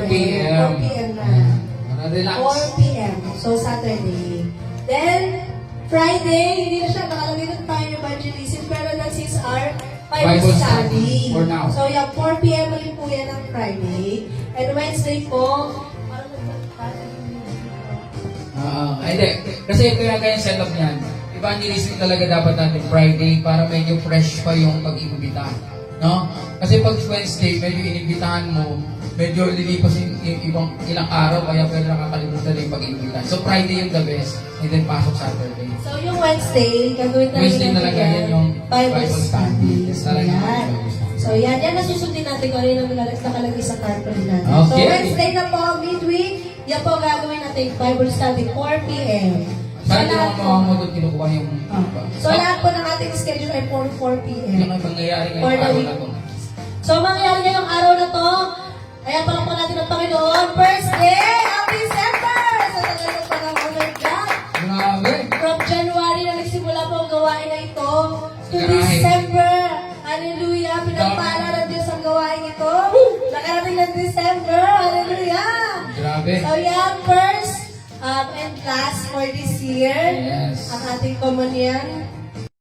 p.m. 4 p.m. na. Relax. 4 p.m. So, Saturday. Then, Friday, hindi na siya nakalagay na tayo evangelism, pero that is our Bible study. For now. So, yung 4 p.m. ulit po yan ng Friday. And Wednesday po, Hindi. Kasi ito yung kaya setup niyan. Evangelism talaga dapat natin Friday para medyo fresh pa yung pag-imbita. No? Kasi pag Wednesday, medyo inibitahan mo, medyo lilipas yung ilang araw, kaya pwede nakakalimutan na yung pag-imbita. So Friday yung the best, and then pasok Saturday. so yung Wednesday, gagawin natin Wednesday talaga yan yung Bible study. Yes, talaga yung Yan. Bible study. So yan nasusundin natin kung ano yung nakalagay sa card natin. Okay. So Wednesday na po, midweek, yan po gagawin natin Bible study, 4 p.m. Bakit yung mga mo doon kinukuha yung... So lahat po ng ating schedule ay 4 p.m. Yung mangyayari For ngayong the araw week. na to. So mangyayari ngayong araw na to, kaya palakpan natin ang Panginoon, first day of December! Sa tagal ng panahon ng God. Grabe! From January na nagsimula po ang gawain na ito to Grabe. December. Hallelujah! Pinagpala ng Diyos ang gawain ito. Nakarating ng December. Hallelujah! Grabe! So yan, first and last for this year, Yes. ang ating communion.